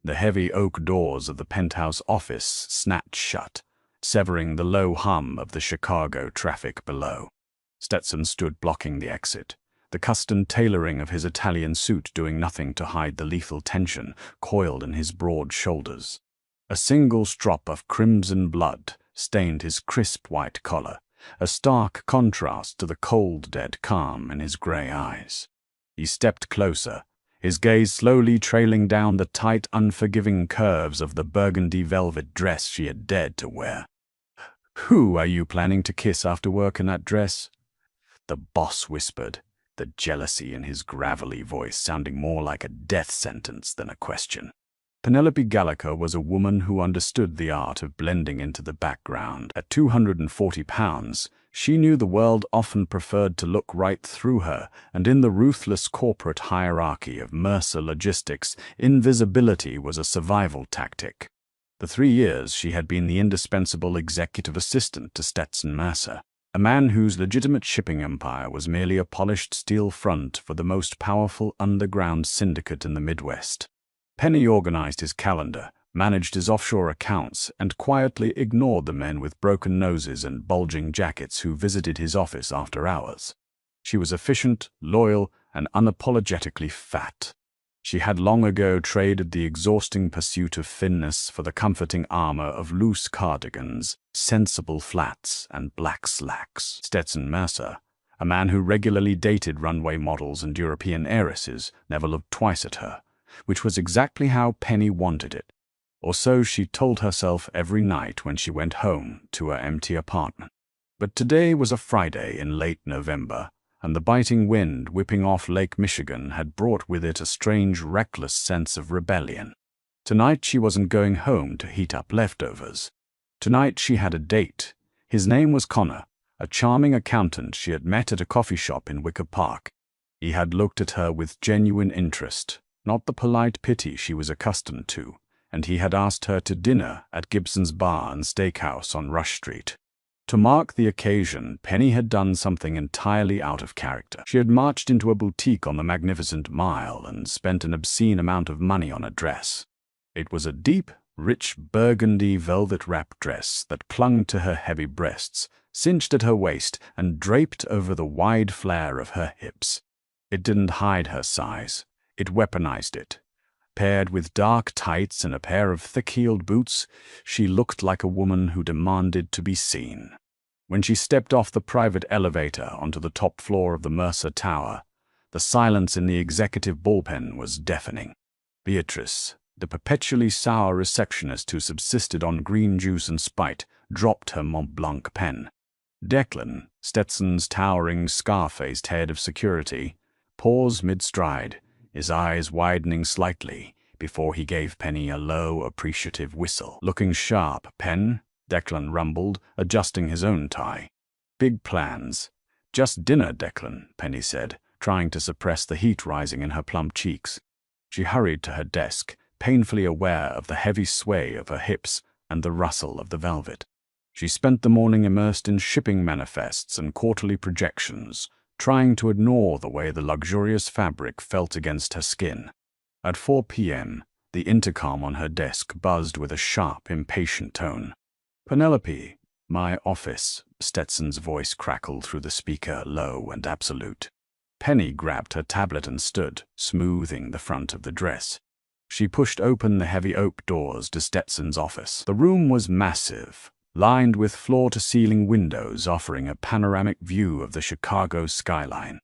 The heavy oak doors of the penthouse office snapped shut, severing the low hum of the Chicago traffic below. Stetson stood blocking the exit, the custom tailoring of his Italian suit doing nothing to hide the lethal tension coiled in his broad shoulders. A single drop of crimson blood stained his crisp white collar, a stark contrast to the cold, dead calm in his gray eyes. He stepped closer, his gaze slowly trailing down the tight, unforgiving curves of the burgundy velvet dress she had dared to wear. "Who are you planning to kiss after work in that dress?" the boss whispered, the jealousy in his gravelly voice sounding more like a death sentence than a question. Penelope Gallagher was a woman who understood the art of blending into the background. At 240 pounds, she knew the world often preferred to look right through her, and in the ruthless corporate hierarchy of Mercer Logistics, invisibility was a survival tactic. For 3 years, she had been the indispensable executive assistant to Stetson Mercer, a man whose legitimate shipping empire was merely a polished steel front for the most powerful underground syndicate in the Midwest. Penny organized his calendar, managed his offshore accounts, and quietly ignored the men with broken noses and bulging jackets who visited his office after hours. She was efficient, loyal, and unapologetically fat. She had long ago traded the exhausting pursuit of thinness for the comforting armor of loose cardigans, sensible flats, and black slacks. Stetson Mercer, a man who regularly dated runway models and European heiresses, never looked twice at her, which was exactly how Penny wanted it. Or so she told herself every night when she went home to her empty apartment. But today was a Friday in late November, and the biting wind whipping off Lake Michigan had brought with it a strange, reckless sense of rebellion. Tonight she wasn't going home to heat up leftovers. Tonight she had a date. His name was Connor, a charming accountant she had met at a coffee shop in Wicker Park. He had looked at her with genuine interest, not the polite pity she was accustomed to, and he had asked her to dinner at Gibson's Bar and Steakhouse on Rush Street. To mark the occasion, Penny had done something entirely out of character. She had marched into a boutique on the Magnificent Mile and spent an obscene amount of money on a dress. It was a deep, rich burgundy velvet wrap dress that clung to her heavy breasts, cinched at her waist, and draped over the wide flare of her hips. It didn't hide her size. It weaponized it. Paired with dark tights and a pair of thick-heeled boots, she looked like a woman who demanded to be seen. When she stepped off the private elevator onto the top floor of the Mercer Tower, the silence in the executive bullpen was deafening. Beatrice, the perpetually sour receptionist who subsisted on green juice and spite, dropped her Mont Blanc pen. Declan, Stetson's towering, scar-faced head of security, paused mid-stride, his eyes widening slightly before he gave Penny a low, appreciative whistle. "Looking sharp, Pen," Declan rumbled, adjusting his own tie. "Big plans." "Just dinner, Declan," Penny said, trying to suppress the heat rising in her plump cheeks. She hurried to her desk, painfully aware of the heavy sway of her hips and the rustle of the velvet. She spent the morning immersed in shipping manifests and quarterly projections, trying to ignore the way the luxurious fabric felt against her skin. At 4 p.m., the intercom on her desk buzzed with a sharp, impatient tone. "Penelope, my office," Stetson's voice crackled through the speaker, low and absolute. Penny grabbed her tablet and stood, smoothing the front of the dress. She pushed open the heavy oak doors to Stetson's office. The room was massive, lined with floor-to-ceiling windows offering a panoramic view of the Chicago skyline.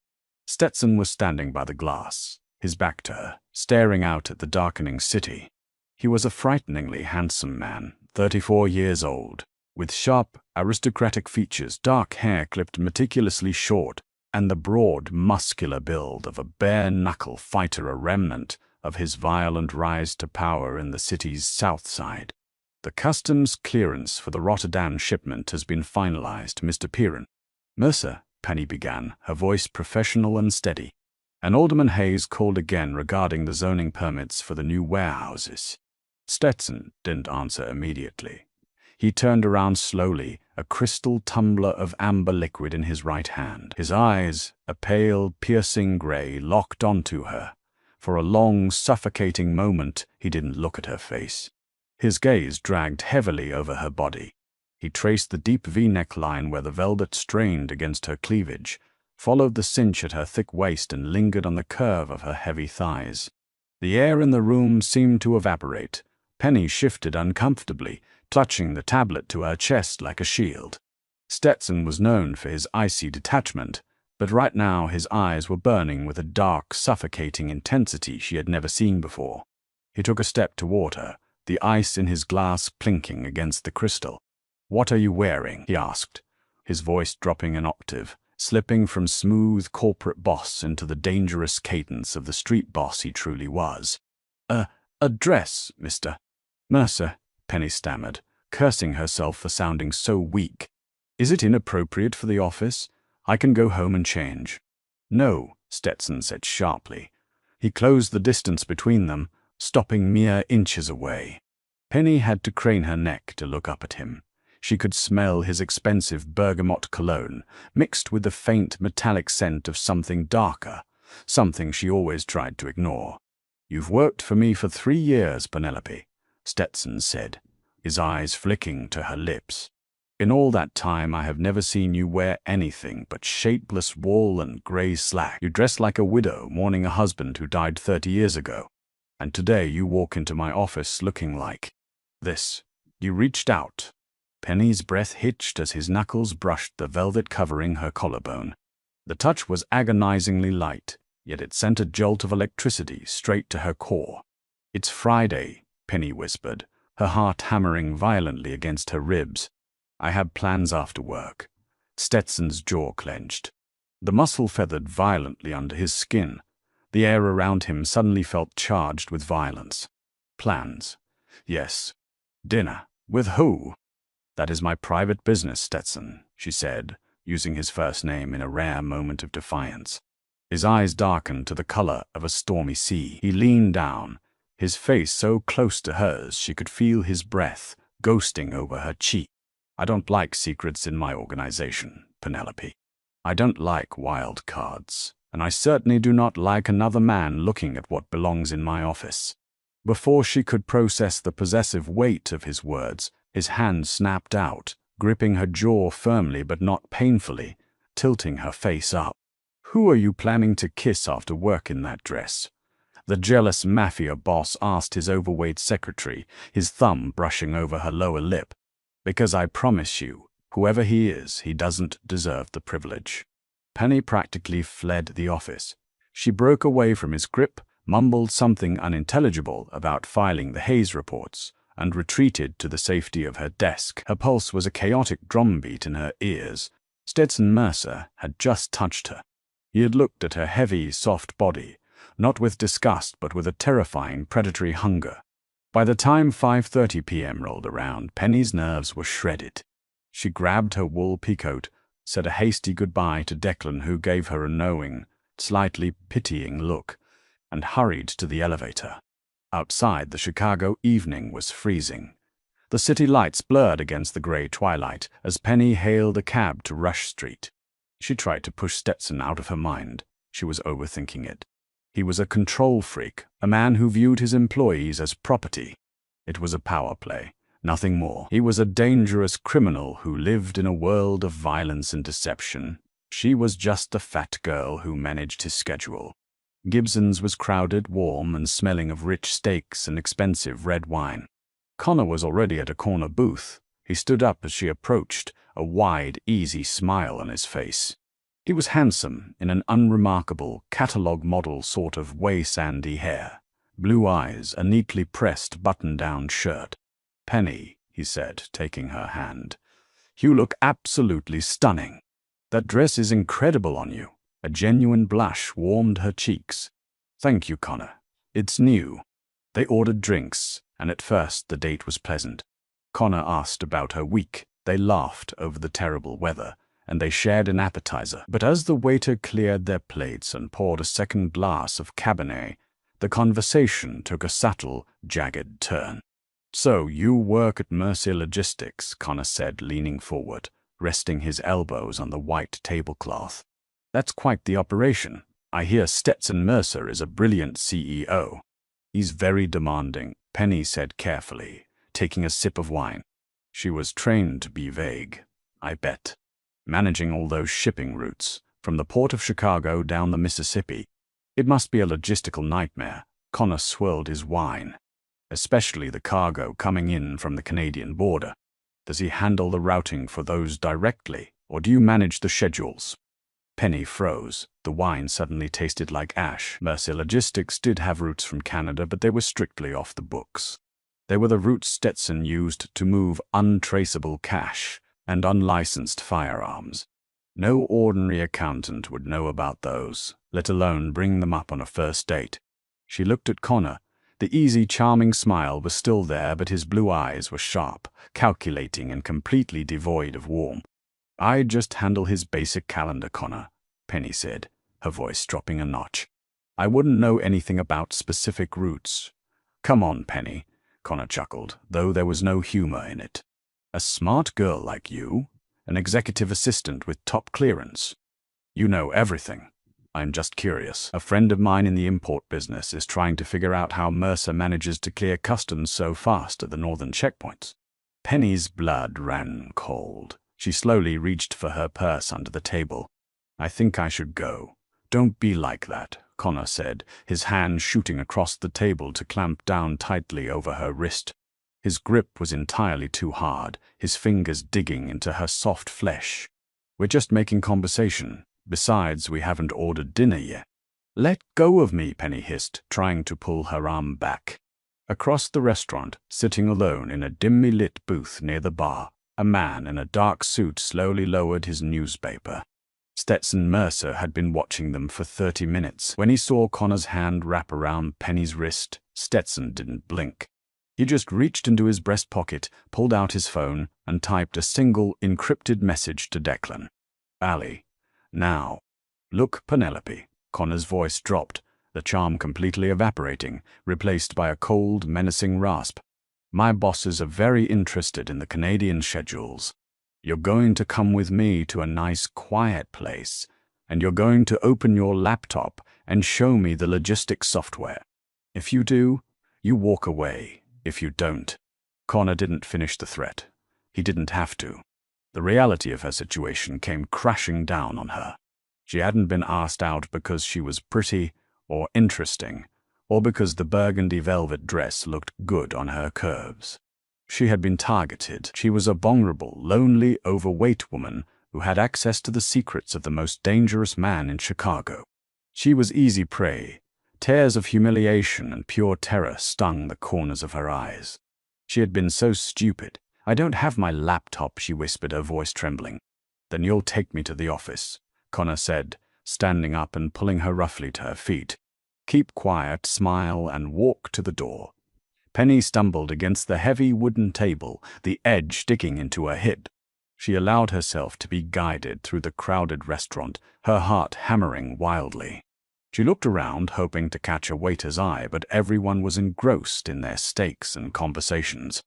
Stetson was standing by the glass, his back to her, staring out at the darkening city. He was a frighteningly handsome man, 34 years old, with sharp, aristocratic features, dark hair clipped meticulously short, and the broad, muscular build of a bare-knuckle fighter, a remnant of his violent rise to power in the city's south side. "The customs clearance for the Rotterdam shipment has been finalized, Mr. Piran." "Mercer," Penny began, her voice professional and steady. And Alderman Hayes called again regarding the zoning permits for the new warehouses. Stetson didn't answer immediately. He turned around slowly, a crystal tumbler of amber liquid in his right hand. His eyes, a pale, piercing gray, locked onto her, For a long, suffocating moment, he didn't look at her face. His gaze dragged heavily over her body. He traced the deep V-neck line where the velvet strained against her cleavage, followed the cinch at her thick waist, and lingered on the curve of her heavy thighs. The air in the room seemed to evaporate. Penny shifted uncomfortably, clutching the tablet to her chest like a shield. Stetson was known for his icy detachment, but right now his eyes were burning with a dark, suffocating intensity she had never seen before. He took a step toward her, the ice in his glass clinking against the crystal. "What are you wearing?" he asked, his voice dropping an octave, slipping from smooth corporate boss into the dangerous cadence of the street boss he truly was. A dress, Mr. Mercer," Penny stammered, cursing herself for sounding so weak. "Is it inappropriate for the office? I can go home and change." "No," Stetson said sharply. He closed the distance between them, stopping mere inches away. Penny had to crane her neck to look up at him. She could smell his expensive bergamot cologne, mixed with the faint metallic scent of something darker, something she always tried to ignore. "You've worked for me for 3 years, Penelope," Stetson said, his eyes flicking to her lips. "In all that time, I have never seen you wear anything but shapeless wool and gray slack. You dress like a widow mourning a husband who died 30 years ago. And today you walk into my office looking like this." You reached out. Penny's breath hitched as his knuckles brushed the velvet covering her collarbone. The touch was agonizingly light, yet it sent a jolt of electricity straight to her core. "It's Friday," Penny whispered, her heart hammering violently against her ribs. "I have plans after work." Stetson's jaw clenched. The muscle feathered violently under his skin. The air around him suddenly felt charged with violence. "Plans? Yes. Dinner. With who?" "That is my private business, Stetson," she said, using his first name in a rare moment of defiance. His eyes darkened to the color of a stormy sea. He leaned down, his face so close to hers she could feel his breath ghosting over her cheek. "I don't like secrets in my organization, Penelope. I don't like wild cards, and I certainly do not like another man looking at what belongs in my office." Before she could process the possessive weight of his words, his hand snapped out, gripping her jaw firmly but not painfully, tilting her face up. "Who are you planning to kiss after work in that dress?" the jealous mafia boss asked his overweight secretary, his thumb brushing over her lower lip. "Because I promise you, whoever he is, he doesn't deserve the privilege." Penny practically fled the office. She broke away from his grip, mumbled something unintelligible about filing the Hayes reports, and retreated to the safety of her desk. Her pulse was a chaotic drumbeat in her ears. Stetson Mercer had just touched her. He had looked at her heavy, soft body, not with disgust but with a terrifying predatory hunger. By the time 5:30 p.m. rolled around, Penny's nerves were shredded. She grabbed her wool peacoat, said a hasty goodbye to Declan, who gave her a knowing, slightly pitying look, and hurried to the elevator. Outside, the Chicago evening was freezing. The city lights blurred against the gray twilight as Penny hailed a cab to Rush Street. She tried to push Stetson out of her mind. She was overthinking it. He was a control freak, a man who viewed his employees as property. It was a power play, nothing more. He was a dangerous criminal who lived in a world of violence and deception. She was just the fat girl who managed his schedule. Gibson's was crowded, warm, and smelling of rich steaks and expensive red wine. Connor was already at a corner booth. He stood up as she approached, a wide, easy smile on his face. He was handsome in an unremarkable, catalog model sort of way, sandy hair, blue eyes, a neatly pressed button-down shirt. "Penny," he said, taking her hand, "you look absolutely stunning. That dress is incredible on you." A genuine blush warmed her cheeks. "Thank you, Connor. It's new." They ordered drinks, and at first the date was pleasant. Connor asked about her week. They laughed over the terrible weather, and they shared an appetizer. But as the waiter cleared their plates and poured a second glass of Cabernet, the conversation took a subtle, jagged turn. "So you work at Mercer Logistics," Connor said, leaning forward, resting his elbows on the white tablecloth. "That's quite the operation. I hear Stetson Mercer is a brilliant CEO. He's very demanding, Penny said carefully, taking a sip of wine. She was trained to be vague, I bet. Managing all those shipping routes, from the port of Chicago down the Mississippi. It must be a logistical nightmare. Connor swirled his wine. Especially the cargo coming in from the Canadian border. Does he handle the routing for those directly, or do you manage the schedules? Penny froze. The wine suddenly tasted like ash. Mercer Logistics did have routes from Canada, but they were strictly off the books. They were the routes Stetson used to move untraceable cash and unlicensed firearms. No ordinary accountant would know about those, let alone bring them up on a first date. She looked at Connor. The easy, charming smile was still there, but his blue eyes were sharp, calculating, and completely devoid of warmth. I just handle his basic calendar, Connor, Penny said, her voice dropping a notch. I wouldn't know anything about specific routes. Come on, Penny, Connor chuckled, though there was no humor in it. A smart girl like you, an executive assistant with top clearance. You know everything. I'm just curious. A friend of mine in the import business is trying to figure out how Mercer manages to clear customs so fast at the northern checkpoints. Penny's blood ran cold. She slowly reached for her purse under the table. I think I should go. Don't be like that, Connor said, his hand shooting across the table to clamp down tightly over her wrist. His grip was entirely too hard, his fingers digging into her soft flesh. We're just making conversation. Besides, we haven't ordered dinner yet. Let go of me, Penny hissed, trying to pull her arm back. Across the restaurant, sitting alone in a dimly lit booth near the bar, a man in a dark suit slowly lowered his newspaper. Stetson Mercer had been watching them for 30 minutes. When he saw Connor's hand wrap around Penny's wrist, Stetson didn't blink. He just reached into his breast pocket, pulled out his phone, and typed a single encrypted message to Declan. Allie. Now. Look, Penelope. Connor's voice dropped, the charm completely evaporating, replaced by a cold, menacing rasp. My bosses are very interested in the Canadian schedules. You're going to come with me to a nice, quiet place, and you're going to open your laptop and show me the logistics software. If you do, you walk away. If you don't. Connor didn't finish the threat. He didn't have to. The reality of her situation came crashing down on her. She hadn't been asked out because she was pretty or interesting, or because the burgundy velvet dress looked good on her curves. She had been targeted. She was a vulnerable, lonely, overweight woman who had access to the secrets of the most dangerous man in Chicago. She was easy prey. Tears of humiliation and pure terror stung the corners of her eyes. She had been so stupid. I don't have my laptop, she whispered, her voice trembling. Then you'll take me to the office, Connor said, standing up and pulling her roughly to her feet. Keep quiet, smile, and walk to the door. Penny stumbled against the heavy wooden table, the edge sticking into her hip. She allowed herself to be guided through the crowded restaurant, her heart hammering wildly. She looked around, hoping to catch a waiter's eye, but everyone was engrossed in their steaks and conversations.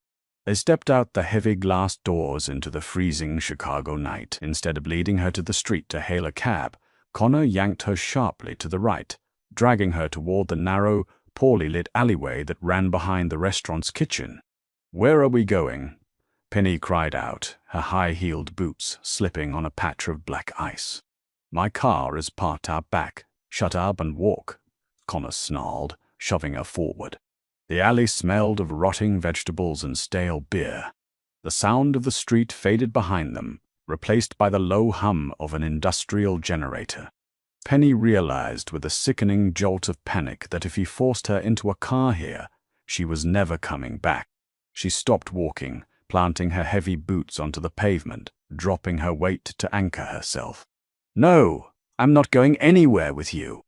They stepped out the heavy glass doors into the freezing Chicago night. Instead of leading her to the street to hail a cab, Connor yanked her sharply to the right, dragging her toward the narrow, poorly lit alleyway that ran behind the restaurant's kitchen. Where are we going? Penny cried out, her high-heeled boots slipping on a patch of black ice. My car is parked out back. Shut up and walk, Connor snarled, shoving her forward. The alley smelled of rotting vegetables and stale beer. The sound of the street faded behind them, replaced by the low hum of an industrial generator. Penny realized with a sickening jolt of panic that if he forced her into a car here, she was never coming back. She stopped walking, planting her heavy boots onto the pavement, dropping her weight to anchor herself. No! I'm not going anywhere with you.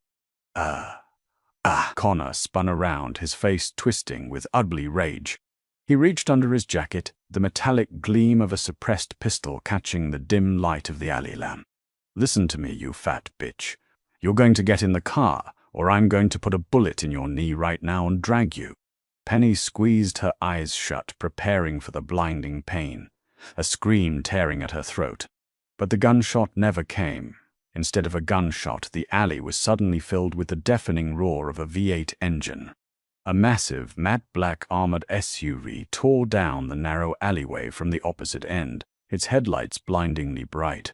Connor spun around, his face twisting with ugly rage. He reached under his jacket, the metallic gleam of a suppressed pistol catching the dim light of the alley lamp. Listen to me, you fat bitch. You're going to get in the car, or I'm going to put a bullet in your knee right now and drag you. Penny squeezed her eyes shut, preparing for the blinding pain, a scream tearing at her throat. But the gunshot never came. Instead of a gunshot, the alley was suddenly filled with the deafening roar of a V8 engine. A massive, matte black armored SUV tore down the narrow alleyway from the opposite end, its headlights blindingly bright.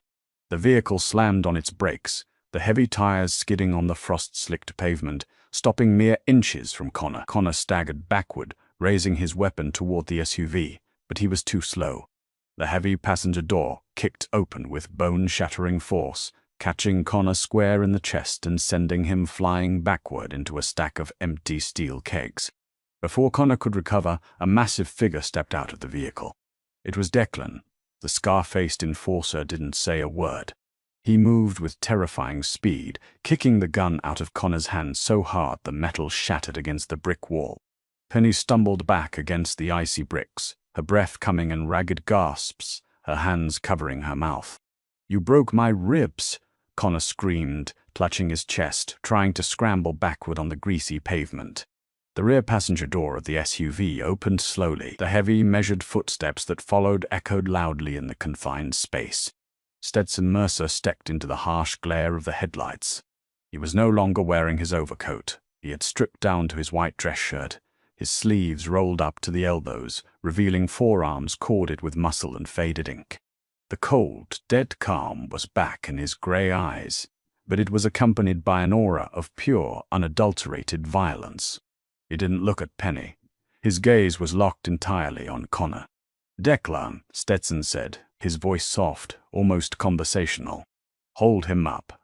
The vehicle slammed on its brakes, the heavy tires skidding on the frost-slicked pavement, stopping mere inches from Connor. Connor staggered backward, raising his weapon toward the SUV, but he was too slow. The heavy passenger door kicked open with bone-shattering force, catching Connor square in the chest and sending him flying backward into a stack of empty steel kegs. Before Connor could recover, a massive figure stepped out of the vehicle. It was Declan. The scar-faced enforcer didn't say a word. He moved with terrifying speed, kicking the gun out of Connor's hand so hard the metal shattered against the brick wall. Penny stumbled back against the icy bricks, her breath coming in ragged gasps, her hands covering her mouth. "You broke my ribs," Connor screamed, clutching his chest, trying to scramble backward on the greasy pavement. The rear passenger door of the SUV opened slowly. The heavy, measured footsteps that followed echoed loudly in the confined space. Stetson Mercer stepped into the harsh glare of the headlights. He was no longer wearing his overcoat. He had stripped down to his white dress shirt, his sleeves rolled up to the elbows, revealing forearms corded with muscle and faded ink. The cold, dead calm was back in his gray eyes, but it was accompanied by an aura of pure, unadulterated violence. He didn't look at Penny. His gaze was locked entirely on Connor. "Declan," Stetson said, his voice soft, almost conversational. "Hold him up."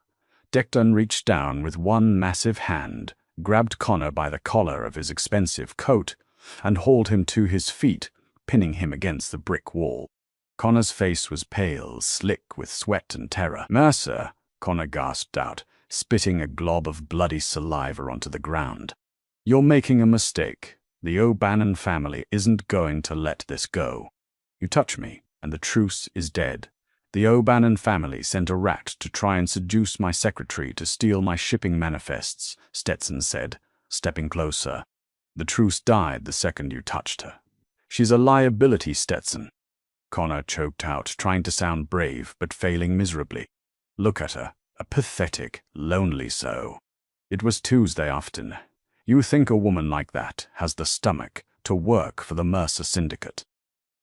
Declan reached down with one massive hand, grabbed Connor by the collar of his expensive coat, and hauled him to his feet, pinning him against the brick wall. Connor's face was pale, slick with sweat and terror. "Mercer," Connor gasped out, spitting a glob of bloody saliva onto the ground. "You're making a mistake. The O'Bannon family isn't going to let this go. You touch me, and the truce is dead. The O'Bannon family sent a rat to try and seduce my secretary to steal my shipping manifests," Stetson said, stepping closer. "The truce died the second you touched her. She's a liability, Stetson." Connor choked out, trying to sound brave, but failing miserably. "Look at her, a pathetic, lonely soul. It was Tuesday afternoon. You think a woman like that has the stomach to work for the Mercer Syndicate?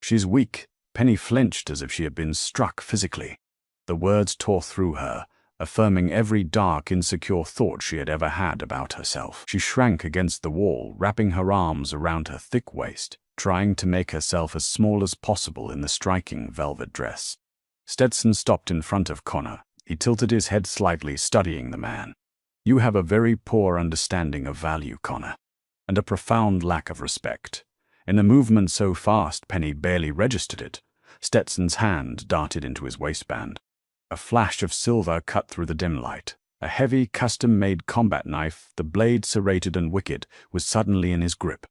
She's weak." Penny flinched as if she had been struck physically. The words tore through her, affirming every dark, insecure thought she had ever had about herself. She shrank against the wall, wrapping her arms around her thick waist, trying to make herself as small as possible in the striking velvet dress. Stetson stopped in front of Connor. He tilted his head slightly, studying the man. "You have a very poor understanding of value, Connor, and a profound lack of respect." In a movement so fast Penny barely registered it, Stetson's hand darted into his waistband. A flash of silver cut through the dim light. A heavy, custom-made combat knife, the blade serrated and wicked, was suddenly in his grip.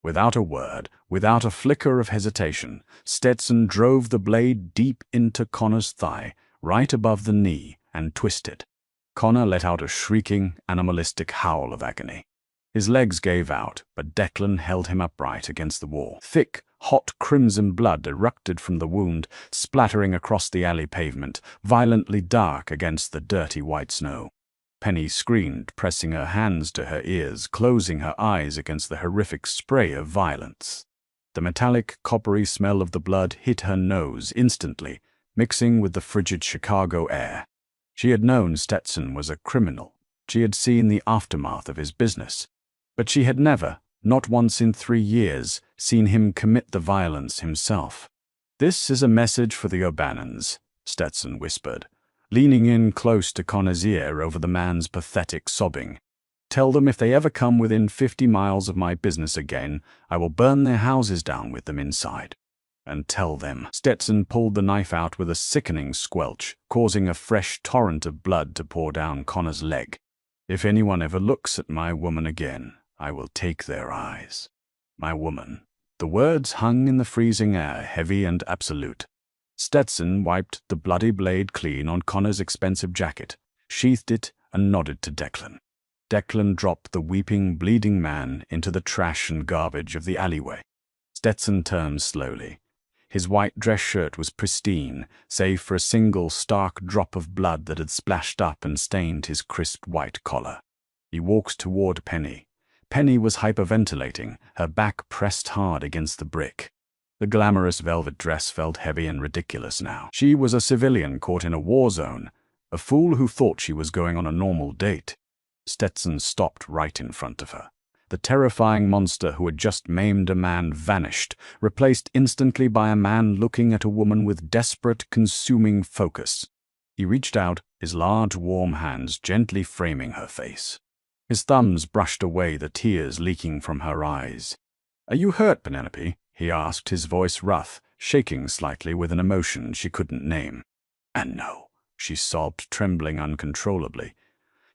Without a word, without a flicker of hesitation, Stetson drove the blade deep into Connor's thigh, right above the knee, and twisted. Connor let out a shrieking, animalistic howl of agony. His legs gave out, but Declan held him upright against the wall. Thick, hot crimson blood erupted from the wound, splattering across the alley pavement, violently dark against the dirty white snow. Penny screamed, pressing her hands to her ears, closing her eyes against the horrific spray of violence. The metallic, coppery smell of the blood hit her nose instantly, mixing with the frigid Chicago air. She had known Stetson was a criminal. She had seen the aftermath of his business. But she had never, not once in 3 years, seen him commit the violence himself. "This is a message for the O'Bannons," Stetson whispered, leaning in close to Connor's ear over the man's pathetic sobbing. "Tell them if they ever come within 50 miles of my business again, I will burn their houses down with them inside. And tell them." Stetson pulled the knife out with a sickening squelch, causing a fresh torrent of blood to pour down Connor's leg. "If anyone ever looks at my woman again, I will take their eyes. My woman." The words hung in the freezing air, heavy and absolute. Stetson wiped the bloody blade clean on Connor's expensive jacket, sheathed it, and nodded to Declan. Declan dropped the weeping, bleeding man into the trash and garbage of the alleyway. Stetson turned slowly. His white dress shirt was pristine, save for a single stark drop of blood that had splashed up and stained his crisp white collar. He walked toward Penny. Penny was hyperventilating, her back pressed hard against the brick. The glamorous velvet dress felt heavy and ridiculous now. She was a civilian caught in a war zone, a fool who thought she was going on a normal date. Stetson stopped right in front of her. The terrifying monster who had just maimed a man vanished, replaced instantly by a man looking at a woman with desperate, consuming focus. He reached out, his large, warm hands gently framing her face. His thumbs brushed away the tears leaking from her eyes. "Are you hurt, Penelope?" he asked, his voice rough, shaking slightly with an emotion she couldn't name. "And no," she sobbed, trembling uncontrollably.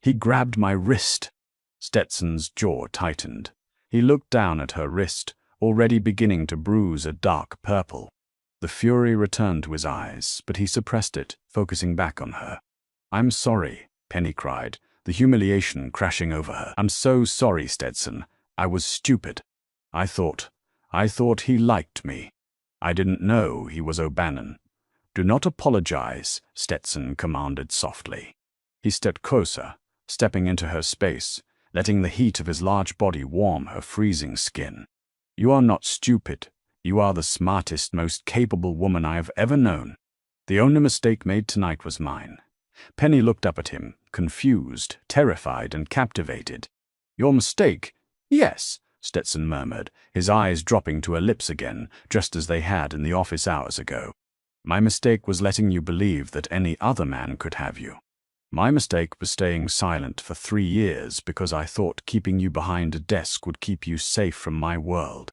"He grabbed my wrist." Stetson's jaw tightened. He looked down at her wrist, already beginning to bruise a dark purple. The fury returned to his eyes, but he suppressed it, focusing back on her. "I'm sorry," Penny cried, the humiliation crashing over her. "I'm so sorry, Stetson. I was stupid. I thought he liked me. I didn't know he was O'Bannon." "Do not apologize," Stetson commanded softly. He stepped closer, stepping into her space, letting the heat of his large body warm her freezing skin. "You are not stupid. You are the smartest, most capable woman I have ever known. The only mistake made tonight was mine." Penny looked up at him, confused, terrified, and captivated. "Your mistake?" "Yes," Stetson murmured, his eyes dropping to her lips again, just as they had in the office hours ago. "My mistake was letting you believe that any other man could have you. My mistake was staying silent for 3 years because I thought keeping you behind a desk would keep you safe from my world."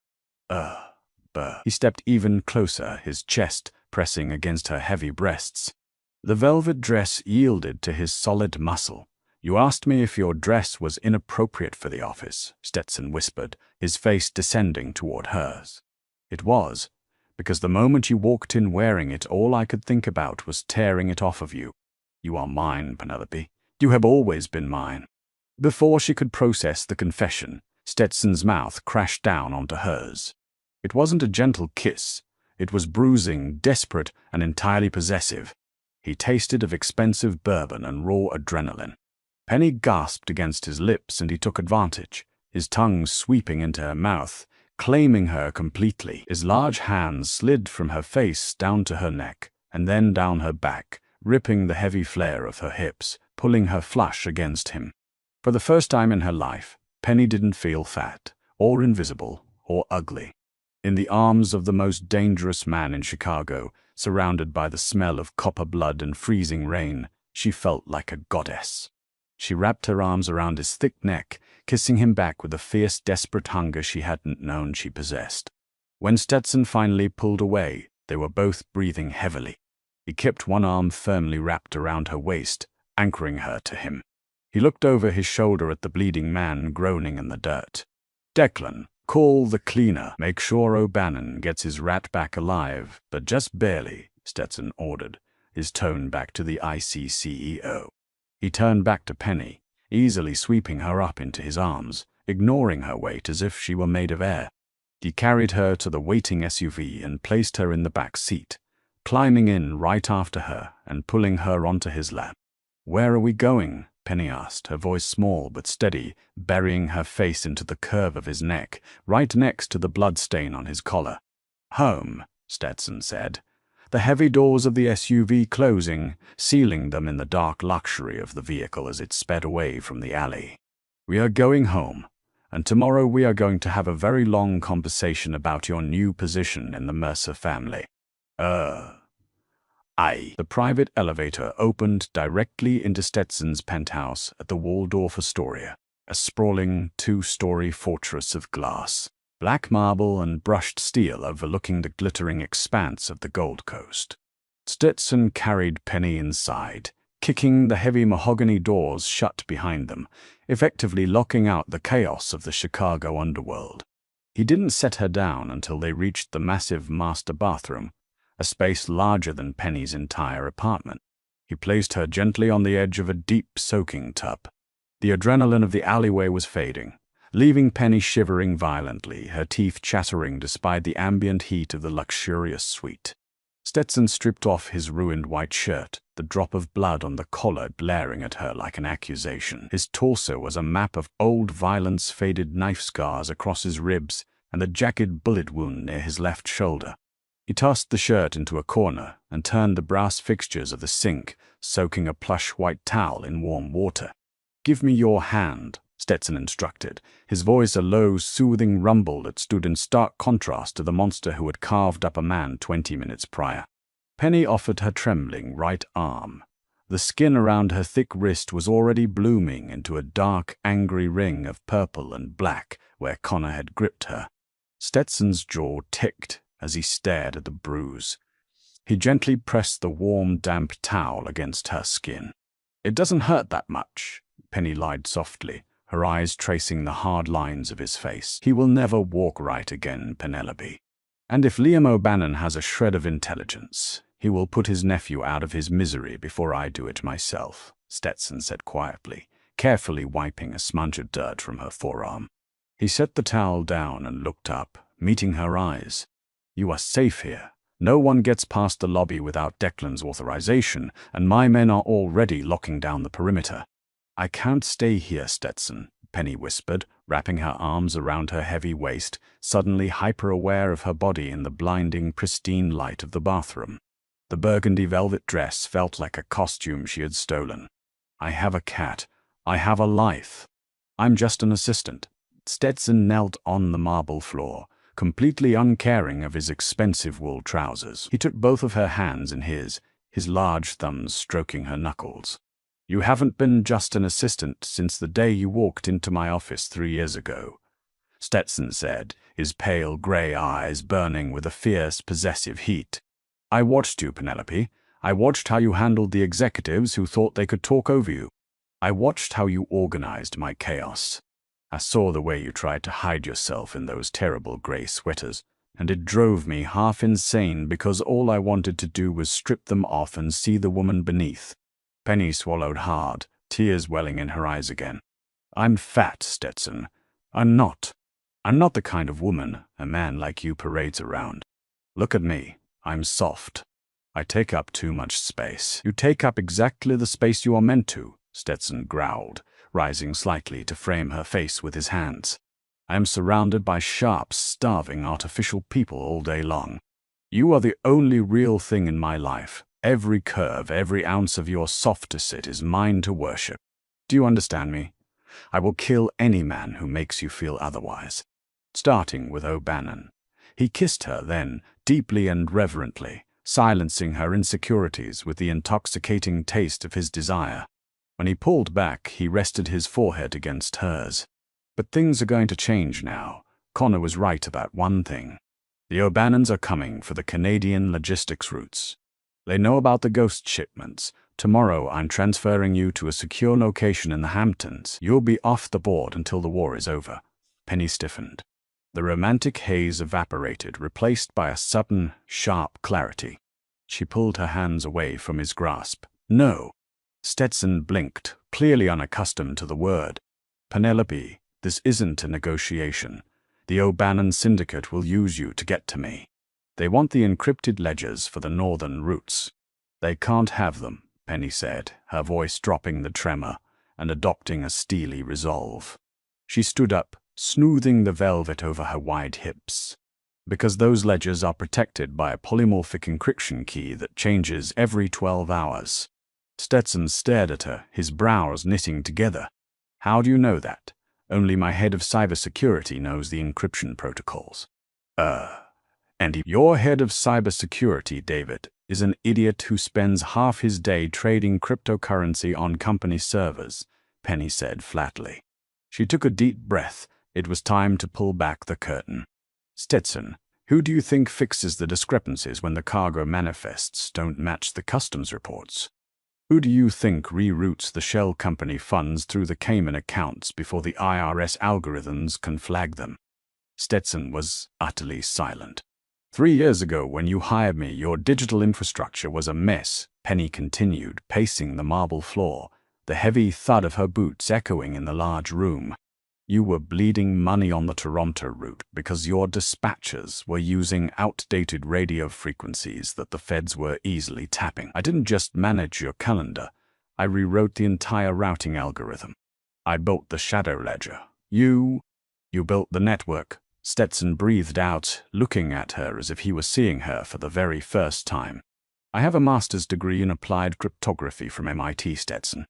He stepped even closer, his chest pressing against her heavy breasts. The velvet dress yielded to his solid muscle. "You asked me if your dress was inappropriate for the office," Stetson whispered, his face descending toward hers. "It was, because the moment you walked in wearing it, all I could think about was tearing it off of you. You are mine, Penelope. You have always been mine." Before she could process the confession, Stetson's mouth crashed down onto hers. It wasn't a gentle kiss. It was bruising, desperate, and entirely possessive. He tasted of expensive bourbon and raw adrenaline. Penny gasped against his lips, and he took advantage, his tongue sweeping into her mouth, claiming her completely. His large hands slid from her face down to her neck, and then down her back, ripping the heavy flare of her hips, pulling her flush against him. For the first time in her life, Penny didn't feel fat, or invisible, or ugly. In the arms of the most dangerous man in Chicago, surrounded by the smell of copper blood and freezing rain, she felt like a goddess. She wrapped her arms around his thick neck, kissing him back with a fierce, desperate hunger she hadn't known she possessed. When Stetson finally pulled away, they were both breathing heavily. He kept one arm firmly wrapped around her waist, anchoring her to him. He looked over his shoulder at the bleeding man groaning in the dirt. "Declan, call the cleaner. Make sure O'Bannon gets his rat back alive, but just barely," Stetson ordered, his tone back to the IC CEO. He turned back to Penny, easily sweeping her up into his arms, ignoring her weight as if she were made of air. He carried her to the waiting SUV and placed her in the back seat, climbing in right after her and pulling her onto his lap. "Where are we going?" Penny asked, her voice small but steady, burying her face into the curve of his neck, right next to the blood stain on his collar. "Home," Stetson said, the heavy doors of the SUV closing, sealing them in the dark luxury of the vehicle as it sped away from the alley. "We are going home, and tomorrow we are going to have a very long conversation about your new position in the Mercer family." The private elevator opened directly into Stetson's penthouse at the Waldorf Astoria, a sprawling 2-story fortress of glass, black marble and brushed steel overlooking the glittering expanse of the Gold Coast. Stetson carried Penny inside, kicking the heavy mahogany doors shut behind them, effectively locking out the chaos of the Chicago underworld. He didn't set her down until they reached the massive master bathroom, a space larger than Penny's entire apartment. He placed her gently on the edge of a deep soaking tub. The adrenaline of the alleyway was fading. leaving Penny shivering violently, her teeth chattering despite the ambient heat of the luxurious suite. Stetson stripped off his ruined white shirt, the drop of blood on the collar glaring at her like an accusation. His torso was a map of old violence, faded knife scars across his ribs, and a jagged bullet wound near his left shoulder. He tossed the shirt into a corner and turned the brass fixtures of the sink, soaking a plush white towel in warm water. "Give me your hand," Stetson instructed, his voice a low, soothing rumble that stood in stark contrast to the monster who had carved up a man 20 minutes prior. Penny offered her trembling right arm. The skin around her thick wrist was already blooming into a dark, angry ring of purple and black where Connor had gripped her. Stetson's jaw ticked as he stared at the bruise. He gently pressed the warm, damp towel against her skin. "It doesn't hurt that much," Penny lied softly, her eyes tracing the hard lines of his face. "He will never walk right again, Penelope. And if Liam O'Bannon has a shred of intelligence, he will put his nephew out of his misery before I do it myself," Stetson said quietly, carefully wiping a smudge of dirt from her forearm. He set the towel down and looked up, meeting her eyes. "You are safe here. No one gets past the lobby without Declan's authorization, and my men are already locking down the perimeter." "I can't stay here, Stetson," Penny whispered, wrapping her arms around her heavy waist, suddenly hyper-aware of her body in the blinding, pristine light of the bathroom. The burgundy velvet dress felt like a costume she had stolen. "I have a cat. I have a life. I'm just an assistant." Stetson knelt on the marble floor, completely uncaring of his expensive wool trousers. He took both of her hands in his large thumbs stroking her knuckles. "You haven't been just an assistant since the day you walked into my office 3 years ago," Stetson said, his pale gray eyes burning with a fierce, possessive heat. "I watched you, Penelope. I watched how you handled the executives who thought they could talk over you. I watched how you organized my chaos. I saw the way you tried to hide yourself in those terrible gray sweaters, and it drove me half insane because all I wanted to do was strip them off and see the woman beneath." Penny swallowed hard, tears welling in her eyes again. "I'm fat, Stetson. I'm not. I'm not the kind of woman a man like you parades around. Look at me. I'm soft. I take up too much space." "You take up exactly the space you are meant to," Stetson growled, rising slightly to frame her face with his hands. "I am surrounded by sharp, starving, artificial people all day long. You are the only real thing in my life. Every curve, every ounce of your soft-to-sit is mine to worship. Do you understand me? I will kill any man who makes you feel otherwise." Starting with O'Bannon. He kissed her then, deeply and reverently, silencing her insecurities with the intoxicating taste of his desire. When he pulled back, he rested his forehead against hers. But things are going to change now. Connor was right about one thing. The O'Bannons are coming for the Canadian logistics routes. They know about the ghost shipments. Tomorrow I'm transferring you to a secure location in the Hamptons. You'll be off the board until the war is over." Penny stiffened. The romantic haze evaporated, replaced by a sudden, sharp clarity. She pulled her hands away from his grasp. "No." Stetson blinked, clearly unaccustomed to the word. "Penelope, this isn't a negotiation. The O'Bannon syndicate will use you to get to me. They want the encrypted ledgers for the northern routes." "They can't have them," Penny said, her voice dropping the tremor and adopting a steely resolve. She stood up, smoothing the velvet over her wide hips. "Because those ledgers are protected by a polymorphic encryption key that changes every 12 hours. Stetson stared at her, his brows knitting together. "How do you know that?" "Only my head of cybersecurity knows the encryption protocols." And your head of cybersecurity, David, is an idiot who spends half his day trading cryptocurrency on company servers," Penny said flatly. She took a deep breath. It was time to pull back the curtain. "Stetson, who do you think fixes the discrepancies when the cargo manifests don't match the customs reports? Who do you think reroutes the shell company funds through the Cayman accounts before the IRS algorithms can flag them?" Stetson was utterly silent. 3 years ago, when you hired me, your digital infrastructure was a mess," Penny continued, pacing the marble floor, the heavy thud of her boots echoing in the large room. You were bleeding money on the Toronto route because your dispatchers were using outdated radio frequencies that the feds were easily tapping. I didn't just manage your calendar. I rewrote the entire routing algorithm. I built the shadow ledger. You built the network. Stetson breathed out, looking at her as if he were seeing her for the very first time. I have a master's degree in applied cryptography from MIT, Stetson.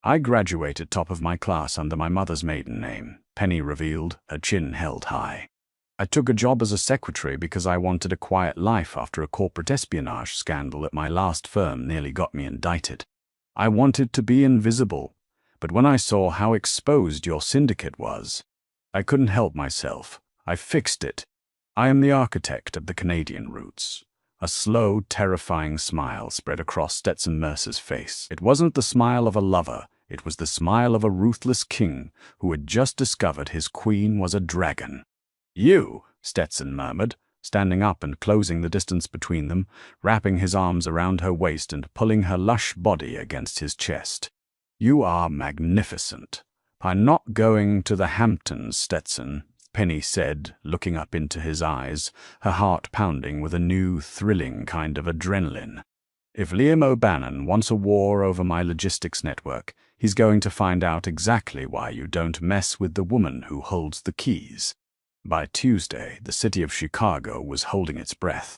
I graduated top of my class under my mother's maiden name, Penny revealed, her chin held high. I took a job as a secretary because I wanted a quiet life after a corporate espionage scandal at my last firm nearly got me indicted. I wanted to be invisible, but when I saw how exposed your syndicate was, I couldn't help myself. I fixed it. I am the architect of the Canadian roots. A slow, terrifying smile spread across Stetson Mercer's face. It wasn't the smile of a lover. It was the smile of a ruthless king who had just discovered his queen was a dragon. You, Stetson murmured, standing up and closing the distance between them, wrapping his arms around her waist and pulling her lush body against his chest. You are magnificent. I'm not going to the Hamptons, Stetson, Penny said, looking up into his eyes, her heart pounding with a new, thrilling kind of adrenaline. If Liam O'Bannon wants a war over my logistics network, he's going to find out exactly why you don't mess with the woman who holds the keys. By Tuesday, the city of Chicago was holding its breath.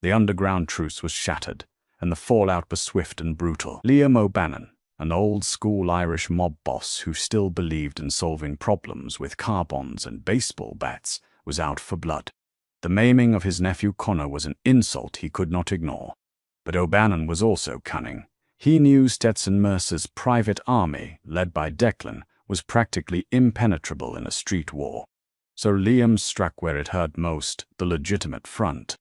The underground truce was shattered, and the fallout was swift and brutal. Liam O'Bannon, an old-school Irish mob boss who still believed in solving problems with car bonds and baseball bats, was out for blood. The maiming of his nephew Connor was an insult he could not ignore. But O'Bannon was also cunning. He knew Stetson Mercer's private army, led by Declan, was practically impenetrable in a street war. So Liam struck where it hurt most, the legitimate front.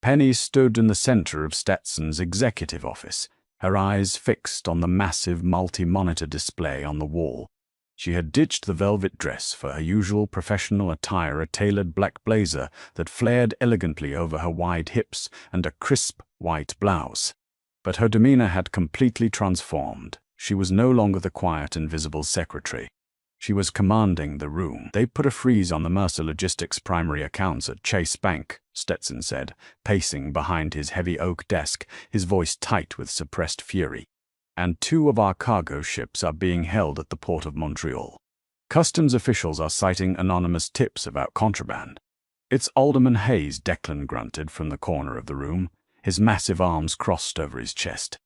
Penny stood in the center of Stetson's executive office, her eyes fixed on the massive multi-monitor display on the wall. She had ditched the velvet dress for her usual professional attire, a tailored black blazer that flared elegantly over her wide hips and a crisp white blouse. But her demeanor had completely transformed. She was no longer the quiet, invisible secretary. She was commanding the room. They put a freeze on the Mercer Logistics primary accounts at Chase Bank, Stetson said, pacing behind his heavy oak desk, his voice tight with suppressed fury. And 2 of our cargo ships are being held at the port of Montreal. Customs officials are citing anonymous tips about contraband. It's Alderman Hayes, Declan grunted from the corner of the room, his massive arms crossed over his chest.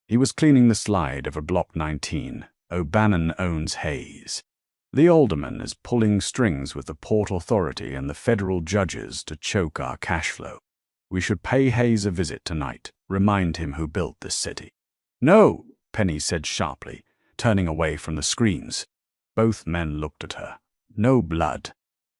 He was cleaning the slide over Block 19. O'Bannon owns Hayes. The alderman is pulling strings with the Port Authority and the federal judges to choke our cash flow. We should pay Hayes a visit tonight, remind him who built this city. No, Penny said sharply, turning away from the screens. Both men looked at her. No blood.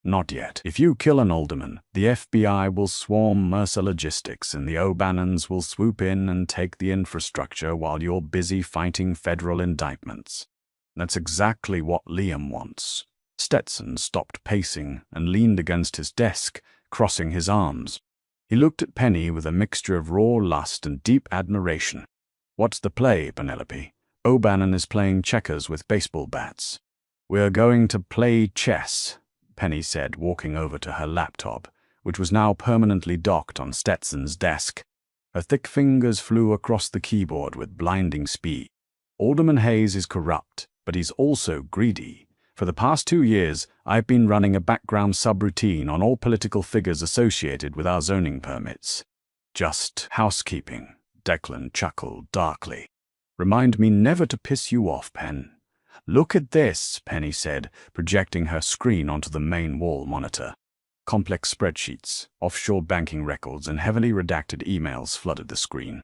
Not yet. If you kill an alderman, the FBI will swarm Mercer Logistics and the O'Bannons will swoop in and take the infrastructure while you're busy fighting federal indictments. That's exactly what Liam wants. Stetson stopped pacing and leaned against his desk, crossing his arms. He looked at Penny with a mixture of raw lust and deep admiration. What's the play, Penelope? O'Bannon is playing checkers with baseball bats. We're going to play chess, Penny said, walking over to her laptop, which was now permanently docked on Stetson's desk. Her thick fingers flew across the keyboard with blinding speed. Alderman Hayes is corrupt, but he's also greedy. For the past 2 years, I've been running a background subroutine on all political figures associated with our zoning permits. Just housekeeping, Declan chuckled darkly. Remind me never to piss you off, Pen. Look at this, Penny said, projecting her screen onto the main wall monitor. Complex spreadsheets, offshore banking records, and heavily redacted emails flooded the screen.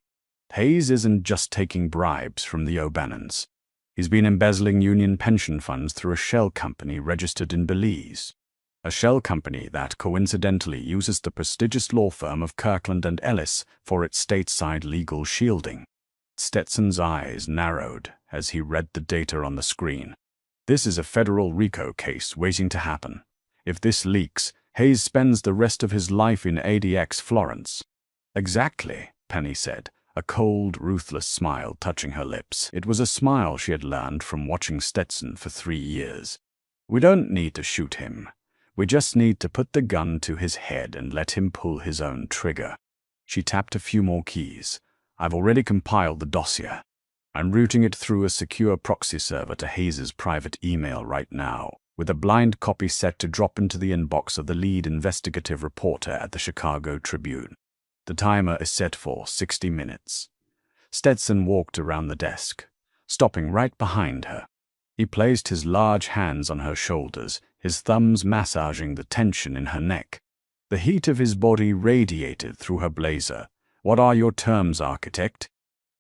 Hayes isn't just taking bribes from the O'Bannons. He's been embezzling union pension funds through a shell company registered in Belize. A shell company that coincidentally uses the prestigious law firm of Kirkland & Ellis for its stateside legal shielding. Stetson's eyes narrowed as he read the data on the screen. This is a federal RICO case waiting to happen. If this leaks, Hayes spends the rest of his life in ADX Florence. Exactly, Penny said, a cold, ruthless smile touching her lips. It was a smile she had learned from watching Stetson for 3 years. We don't need to shoot him. We just need to put the gun to his head and let him pull his own trigger. She tapped a few more keys. I've already compiled the dossier. I'm routing it through a secure proxy server to Hayes' private email right now, with a blind copy set to drop into the inbox of the lead investigative reporter at the Chicago Tribune. The timer is set for 60 minutes. Stetson walked around the desk, stopping right behind her. He placed his large hands on her shoulders, his thumbs massaging the tension in her neck. The heat of his body radiated through her blazer. "What are your terms, architect?"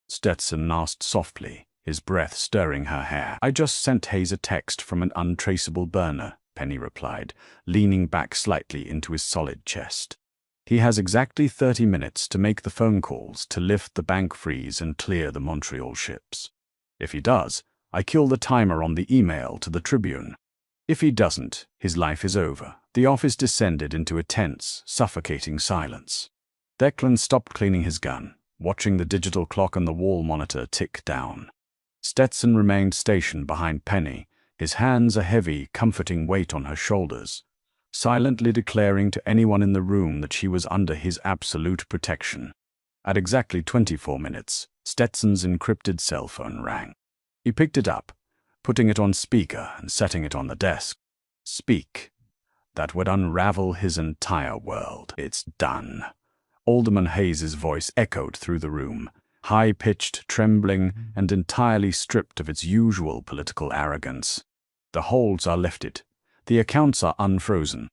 Stetson asked softly, his breath stirring her hair. "I just sent Hayes a text from an untraceable burner," Penny replied, leaning back slightly into his solid chest. "He has exactly 30 minutes to make the phone calls to lift the bank freeze and clear the Montreal ships. If he does, I kill the timer on the email to the Tribune. If he doesn't, his life is over." The office descended into a tense, suffocating silence. Declan stopped cleaning his gun, watching the digital clock on the wall monitor tick down. Stetson remained stationed behind Penny, his hands a heavy, comforting weight on her shoulders, silently declaring to anyone in the room that she was under his absolute protection. At exactly 24 minutes, Stetson's encrypted cell phone rang. He picked it up, putting it on speaker and setting it on the desk. "Speak." That would unravel his entire world. "It's done." Alderman Hayes' voice echoed through the room, high-pitched, trembling, and entirely stripped of its usual political arrogance. "The holds are lifted. The accounts are unfrozen.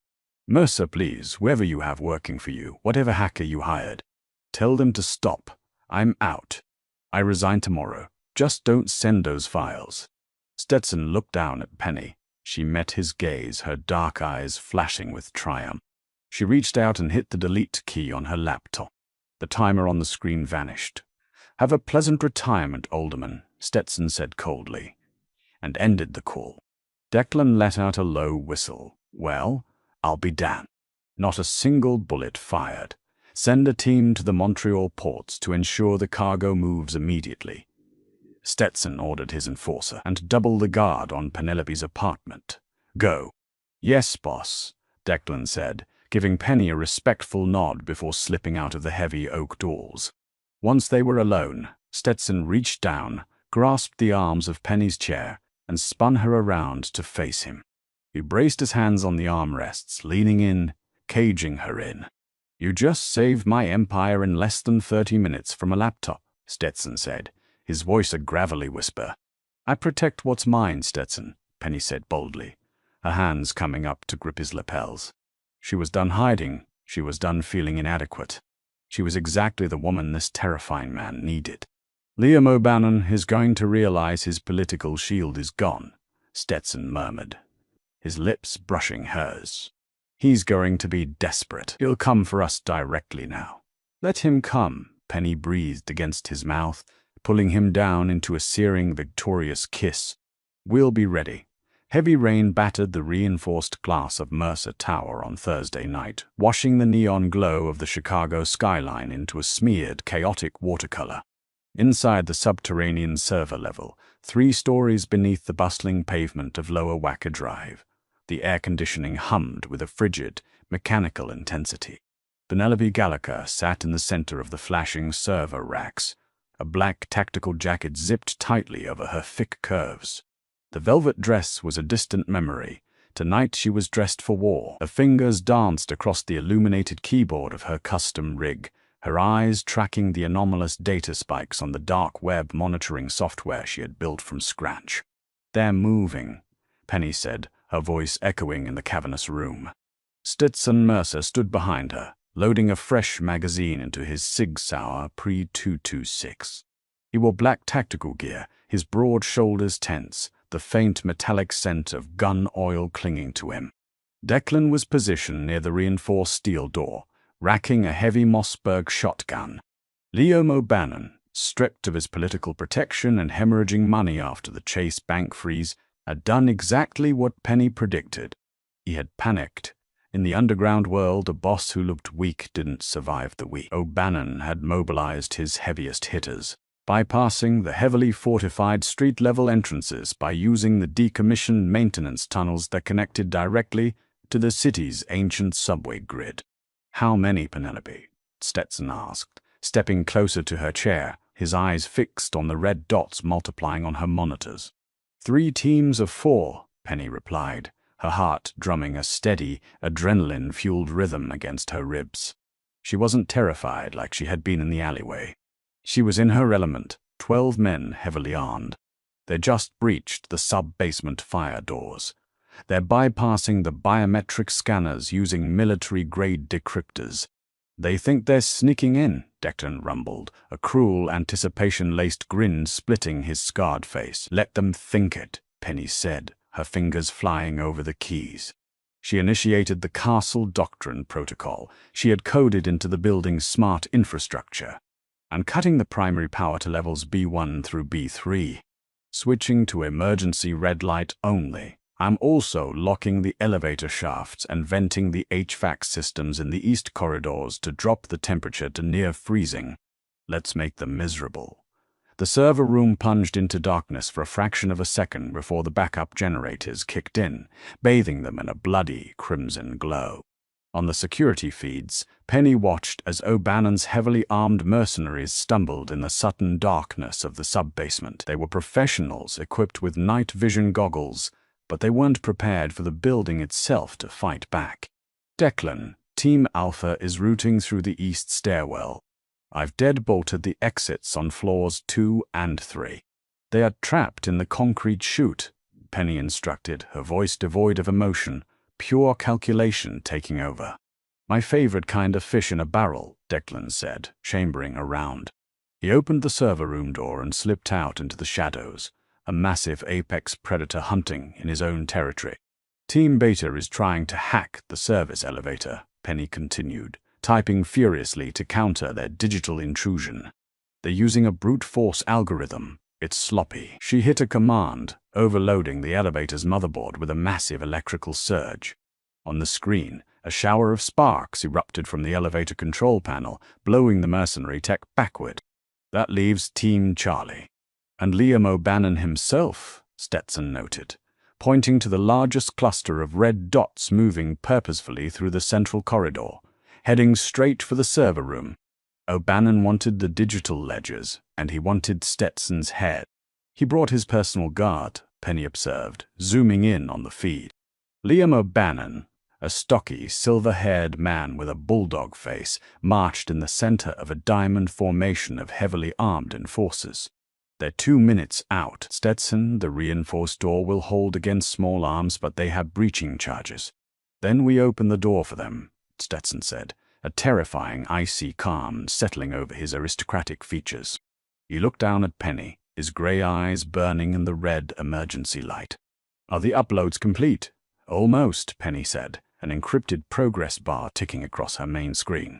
Mercer, please, whoever you have working for you, whatever hacker you hired, tell them to stop. I'm out. I resign tomorrow. Just don't send those files." Stetson looked down at Penny. She met his gaze, her dark eyes flashing with triumph. She reached out and hit the delete key on her laptop. The timer on the screen vanished. "Have a pleasant retirement, Alderman," Stetson said coldly, and ended the call. Declan let out a low whistle. "Well, I'll be damned. Not a single bullet fired. Send a team to the Montreal ports to ensure the cargo moves immediately." Stetson ordered his enforcer, "and double the guard on Penelope's apartment. Go." "Yes, boss," Declan said, giving Penny a respectful nod before slipping out of the heavy oak doors. Once they were alone, Stetson reached down, grasped the arms of Penny's chair, and spun her around to face him. He braced his hands on the armrests, leaning in, caging her in. "You just saved my empire in less than 30 minutes from a laptop," Stetson said, his voice a gravelly whisper. "I protect what's mine, Stetson," Penny said boldly, her hands coming up to grip his lapels. She was done hiding. She was done feeling inadequate. She was exactly the woman this terrifying man needed. "Liam O'Bannon is going to realize his political shield is gone," Stetson murmured, his lips brushing hers. "He's going to be desperate. He'll come for us directly now." "Let him come," Penny breathed against his mouth, pulling him down into a searing, victorious kiss. "We'll be ready." Heavy rain battered the reinforced glass of Mercer Tower on Thursday night, washing the neon glow of the Chicago skyline into a smeared, chaotic watercolor. Inside the subterranean server level, 3 stories beneath the bustling pavement of Lower Wacker Drive, the air conditioning hummed with a frigid, mechanical intensity. Penelope Gallagher sat in the center of the flashing server racks, a black tactical jacket zipped tightly over her thick curves. The velvet dress was a distant memory. Tonight she was dressed for war. Her fingers danced across the illuminated keyboard of her custom rig, her eyes tracking the anomalous data spikes on the dark web monitoring software she had built from scratch. "They're moving," Penny said, her voice echoing in the cavernous room. Stetson Mercer stood behind her, loading a fresh magazine into his Sig Sauer Pre-226. He wore black tactical gear, his broad shoulders tense, the faint metallic scent of gun oil clinging to him. Declan was positioned near the reinforced steel door, racking a heavy Mossberg shotgun. Liam O'Bannon, stripped of his political protection and hemorrhaging money after the Chase bank freeze, had done exactly what Penny predicted. He had panicked. In the underground world, a boss who looked weak didn't survive the week. O'Bannon had mobilized his heaviest hitters. bypassing the heavily fortified street-level entrances by using the decommissioned maintenance tunnels that connected directly to the city's ancient subway grid. "How many, Penelope?" Stetson asked, stepping closer to her chair, his eyes fixed on the red dots multiplying on her monitors. "3 teams of 4, Penny replied, her heart drumming a steady, adrenaline-fueled rhythm against her ribs. She wasn't terrified like she had been in the alleyway. She was in her element, 12 men heavily armed. They just breached the sub-basement fire doors. They're bypassing the biometric scanners using military-grade decryptors. "They think they're sneaking in," Declan rumbled, a cruel, anticipation-laced grin splitting his scarred face. "Let them think it," Penny said, her fingers flying over the keys. She initiated the Castle Doctrine protocol she had coded into the building's smart infrastructure, and cutting the primary power to levels B1 through B3. "Switching to emergency red light only. I'm also locking the elevator shafts and venting the HVAC systems in the east corridors to drop the temperature to near freezing. Let's make them miserable." The server room plunged into darkness for a fraction of a second before the backup generators kicked in, bathing them in a bloody crimson glow. On the security feeds, Penny watched as O'Bannon's heavily armed mercenaries stumbled in the sudden darkness of the sub-basement. They were professionals equipped with night vision goggles, but they weren't prepared for the building itself to fight back. "Declan, Team Alpha is routing through the east stairwell. I've deadbolted the exits on floors 2 and 3. They are trapped in the concrete chute," Penny instructed, her voice devoid of emotion, pure calculation taking over. "My favorite kind of fish in a barrel," Declan said, chambering around. He opened the server room door and slipped out into the shadows, a massive apex predator hunting in his own territory. "Team Beta is trying to hack the service elevator," Penny continued, typing furiously to counter their digital intrusion. "They're using a brute force algorithm. It's sloppy." She hit a command, overloading the elevator's motherboard with a massive electrical surge. On the screen, a shower of sparks erupted from the elevator control panel, blowing the mercenary tech backward. "That leaves Team Charlie. And Liam O'Bannon himself," Stetson noted, pointing to the largest cluster of red dots moving purposefully through the central corridor, heading straight for the server room. O'Bannon wanted the digital ledgers, and he wanted Stetson's head. "He brought his personal guard," Penny observed, zooming in on the feed. Liam O'Bannon, a stocky, silver-haired man with a bulldog face, marched in the center of a diamond formation of heavily armed enforcers. "They're 2 minutes out. Stetson, the reinforced door will hold against small arms, but they have breaching charges. Then we open the door for them," Stetson said, a terrifying icy calm settling over his aristocratic features. He looked down at Penny, his gray eyes burning in the red emergency light. "Are the uploads complete?" "Almost," Penny said, an encrypted progress bar ticking across her main screen.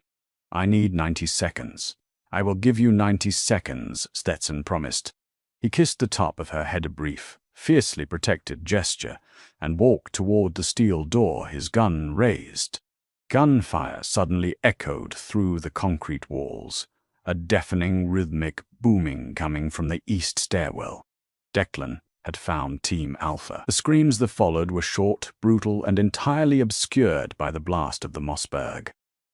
"I need 90 seconds. "I will give you 90 seconds, Stetson promised. He kissed the top of her head a brief, fiercely protected gesture, and walked toward the steel door, his gun raised. Gunfire suddenly echoed through the concrete walls, a deafening rhythmic booming coming from the east stairwell. Declan had found Team Alpha. The screams that followed were short, brutal, and entirely obscured by the blast of the Mossberg.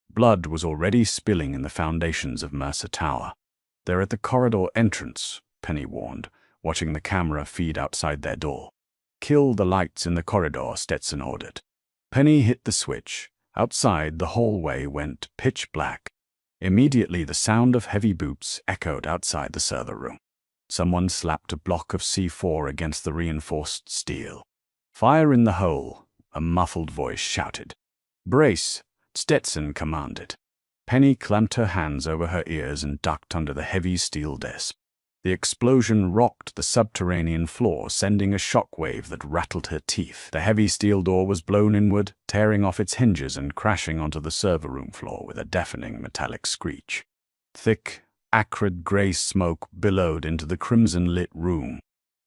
Blood was already spilling in the foundations of Mercer Tower. "They're at the corridor entrance," Penny warned, watching the camera feed outside their door. "Kill the lights in the corridor," Stetson ordered. Penny hit the switch. Outside, the hallway went pitch black. Immediately, the sound of heavy boots echoed outside the server room. Someone slapped a block of C4 against the reinforced steel. "Fire in the hole," a muffled voice shouted. "Brace," Stetson commanded. Penny clamped her hands over her ears and ducked under the heavy steel desk. The explosion rocked the subterranean floor, sending a shockwave that rattled her teeth. The heavy steel door was blown inward, tearing off its hinges and crashing onto the server room floor with a deafening metallic screech. Thick, acrid gray smoke billowed into the crimson-lit room.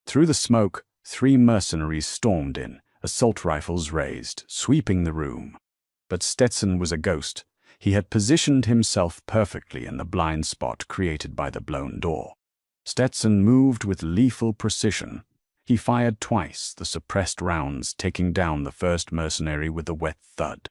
Through the smoke, 3 mercenaries stormed in, assault rifles raised, sweeping the room. But Stetson was a ghost. He had positioned himself perfectly in the blind spot created by the blown door. Stetson moved with lethal precision. He fired twice, the suppressed rounds taking down the first mercenary with a wet thud.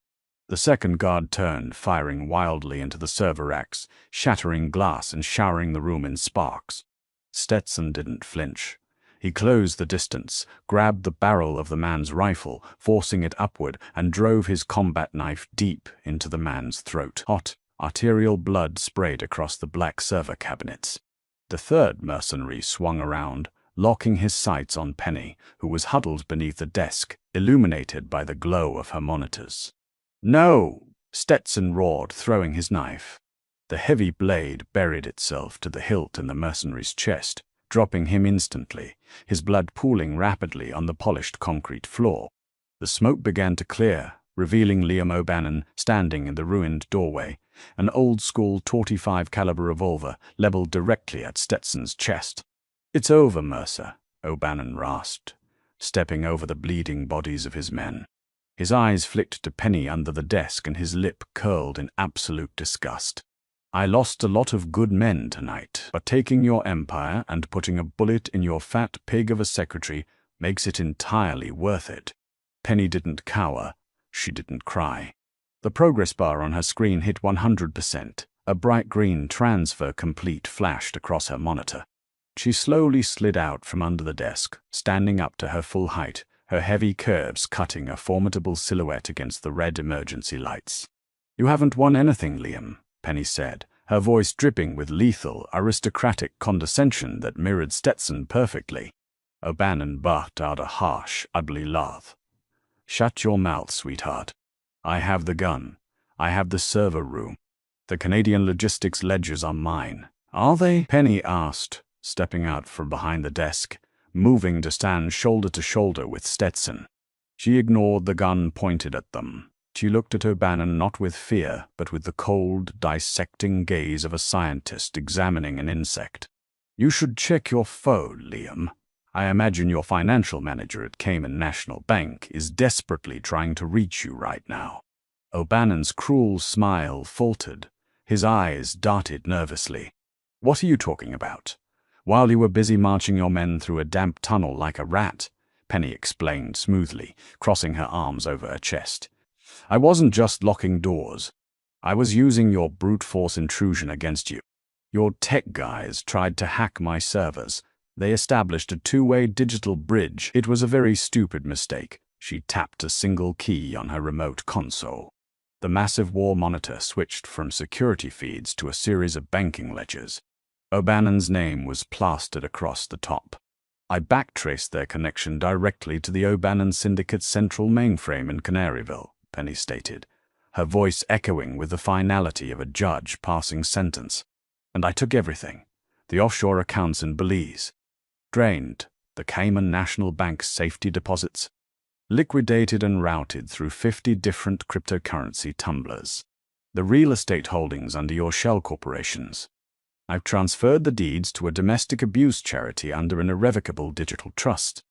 The second guard turned, firing wildly into the server racks, shattering glass and showering the room in sparks. Stetson didn't flinch. He closed the distance, grabbed the barrel of the man's rifle, forcing it upward, and drove his combat knife deep into the man's throat. Hot, arterial blood sprayed across the black server cabinets. The third mercenary swung around, locking his sights on Penny, who was huddled beneath the desk, illuminated by the glow of her monitors. "No!" Stetson roared, throwing his knife. The heavy blade buried itself to the hilt in the mercenary's chest, dropping him instantly, his blood pooling rapidly on the polished concrete floor. The smoke began to clear, revealing Liam O'Bannon standing in the ruined doorway, an old-school .45 caliber revolver leveled directly at Stetson's chest. "It's over, Mercer," O'Bannon rasped, stepping over the bleeding bodies of his men. His eyes flicked to Penny under the desk and his lip curled in absolute disgust. "I lost a lot of good men tonight, but taking your empire and putting a bullet in your fat pig of a secretary makes it entirely worth it." Penny didn't cower. She didn't cry. The progress bar on her screen hit 100%. A bright green transfer complete flashed across her monitor. She slowly slid out from under the desk, standing up to her full height, her heavy curves cutting a formidable silhouette against the red emergency lights. "You haven't won anything, Liam," Penny said, her voice dripping with lethal, aristocratic condescension that mirrored Stetson perfectly. O'Bannon barked out a harsh, ugly laugh. "Shut your mouth, sweetheart. I have the gun. I have the server room. The Canadian logistics ledgers are mine." "Are they?" Penny asked, stepping out from behind the desk, moving to stand shoulder to shoulder with Stetson. She ignored the gun pointed at them. She looked at O'Bannon not with fear, but with the cold, dissecting gaze of a scientist examining an insect. "You should check your phone, Liam. I imagine your financial manager at Cayman National Bank is desperately trying to reach you right now." O'Bannon's cruel smile faltered. His eyes darted nervously. "What are you talking about?" "While you were busy marching your men through a damp tunnel like a rat," Penny explained smoothly, crossing her arms over her chest. "I wasn't just locking doors. I was using your brute force intrusion against you. Your tech guys tried to hack my servers. They established a two-way digital bridge. It was a very stupid mistake." She tapped a single key on her remote console. The massive war monitor switched from security feeds to a series of banking ledgers. O'Bannon's name was plastered across the top. "I backtraced their connection directly to the O'Bannon Syndicate's central mainframe in Canaryville," Penny stated, her voice echoing with the finality of a judge passing sentence. "And I took everything. The offshore accounts in Belize. Drained the Cayman National Bank's safety deposits. Liquidated and routed through 50 different cryptocurrency tumblers. The real estate holdings under your shell corporations. I've transferred the deeds to a domestic abuse charity under an irrevocable digital trust."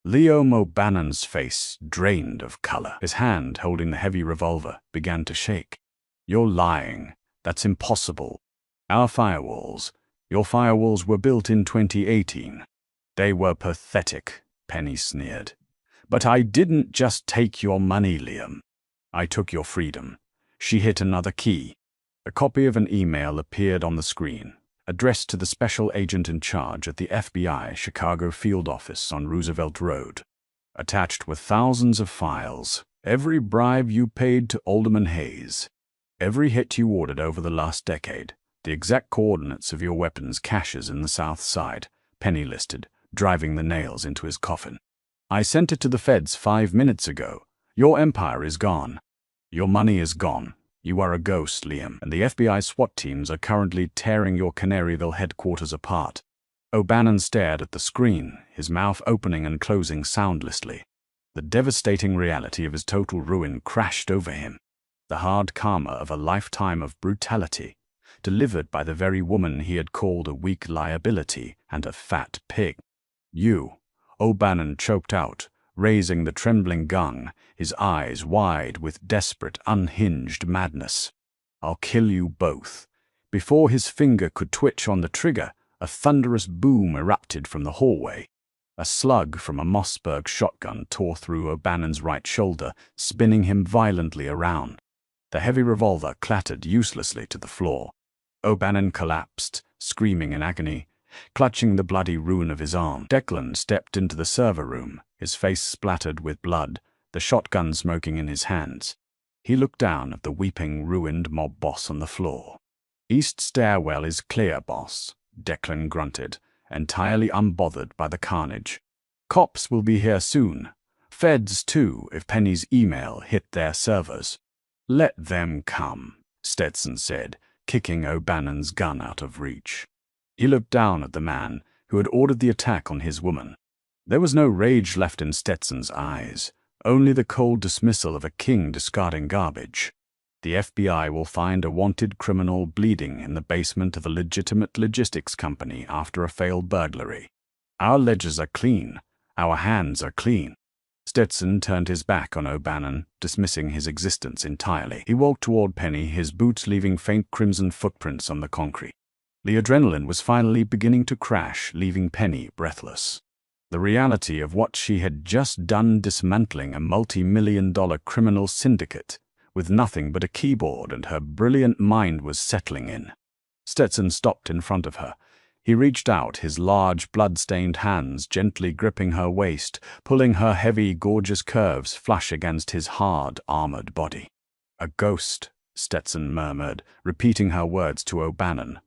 Liam O'Bannon's face drained of color. His hand, holding the heavy revolver, began to shake. "You're lying. That's impossible. Your firewalls were built in 2018. They were pathetic," Penny sneered. "But I didn't just take your money, Liam. I took your freedom." She hit another key. A copy of an email appeared on the screen, addressed to the special agent in charge at the FBI Chicago field office on Roosevelt Road. Attached were thousands of files, every bribe you paid to Alderman Hayes, every hit you ordered over the last decade, the exact coordinates of your weapons caches in the South Side, Penny listed, driving the nails into his coffin. "I sent it to the feds 5 minutes ago. Your empire is gone. Your money is gone. You are a ghost, Liam, and the FBI SWAT teams are currently tearing your Canaryville headquarters apart." O'Bannon stared at the screen, his mouth opening and closing soundlessly. The devastating reality of his total ruin crashed over him. The hard karma of a lifetime of brutality, delivered by the very woman he had called a weak liability and a fat pig. "You," O'Bannon choked out, raising the trembling gun, his eyes wide with desperate, unhinged madness. "I'll kill you both." Before his finger could twitch on the trigger, A thunderous boom erupted from the hallway. A slug from a Mossberg shotgun tore through O'Bannon's right shoulder, spinning him violently around. The heavy revolver clattered uselessly to the floor. O'Bannon collapsed, screaming in agony, clutching the bloody ruin of his arm. Declan stepped into the server room, his face splattered with blood, the shotgun smoking in his hands. He looked down at the weeping, ruined mob boss on the floor. "East stairwell is clear, boss," Declan grunted, entirely unbothered by the carnage. "Cops will be here soon. Feds too, if Penny's email hit their servers." "Let them come," Stetson said, kicking O'Bannon's gun out of reach. He looked down at the man who had ordered the attack on his woman. There was no rage left in Stetson's eyes, only the cold dismissal of a king discarding garbage. "The FBI will find a wanted criminal bleeding in the basement of a legitimate logistics company after a failed burglary. Our ledgers are clean. Our hands are clean." Stetson turned his back on O'Bannon, dismissing his existence entirely. He walked toward Penny, his boots leaving faint crimson footprints on the concrete. The adrenaline was finally beginning to crash, leaving Penny breathless. The reality of what she had just done, dismantling a multi-million-dollar criminal syndicate with nothing but a keyboard and her brilliant mind, was settling in. Stetson stopped in front of her. He reached out, his large, blood-stained hands gently gripping her waist, pulling her heavy, gorgeous curves flush against his hard, armored body. "A ghost," Stetson murmured, repeating her words to O'Bannon.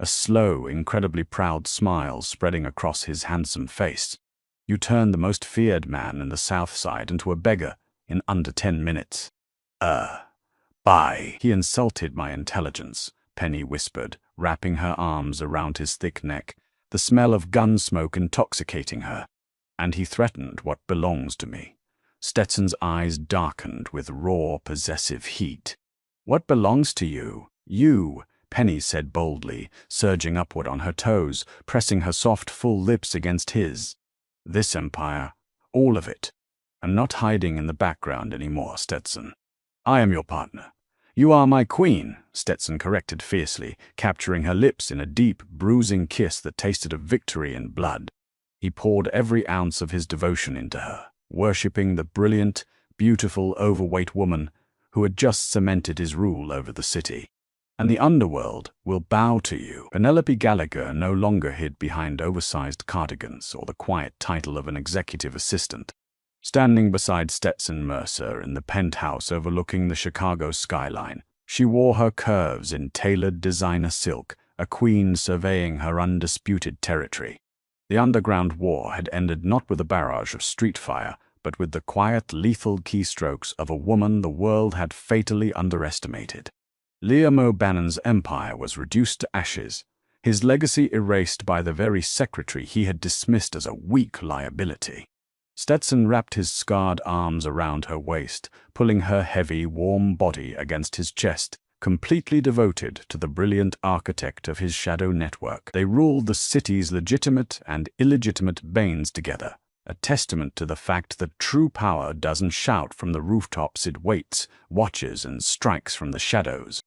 A slow, incredibly proud smile spreading across his handsome face. "You turned the most feared man in the South Side into a beggar in under 10 minutes. Bye." "He insulted my intelligence," Penny whispered, wrapping her arms around his thick neck, the smell of gun smoke intoxicating her. "And he threatened what belongs to me." Stetson's eyes darkened with raw, possessive heat. "What belongs to you? You," Penny said boldly, surging upward on her toes, pressing her soft, full lips against his. "This empire, all of it. I'm not hiding in the background anymore, Stetson. I am your partner." "You are my queen," Stetson corrected fiercely, capturing her lips in a deep, bruising kiss that tasted of victory and blood. He poured every ounce of his devotion into her, worshipping the brilliant, beautiful, overweight woman who had just cemented his rule over the city. "And the underworld will bow to you." Penelope Gallagher no longer hid behind oversized cardigans or the quiet title of an executive assistant. Standing beside Stetson Mercer in the penthouse overlooking the Chicago skyline, she wore her curves in tailored designer silk, a queen surveying her undisputed territory. The underground war had ended not with a barrage of street fire, but with the quiet, lethal keystrokes of a woman the world had fatally underestimated. Liam O'Bannon's empire was reduced to ashes, his legacy erased by the very secretary he had dismissed as a weak liability. Stetson wrapped his scarred arms around her waist, pulling her heavy, warm body against his chest, completely devoted to the brilliant architect of his shadow network. They ruled the city's legitimate and illegitimate banes together, a testament to the fact that true power doesn't shout from the rooftops, it waits, watches, and strikes from the shadows.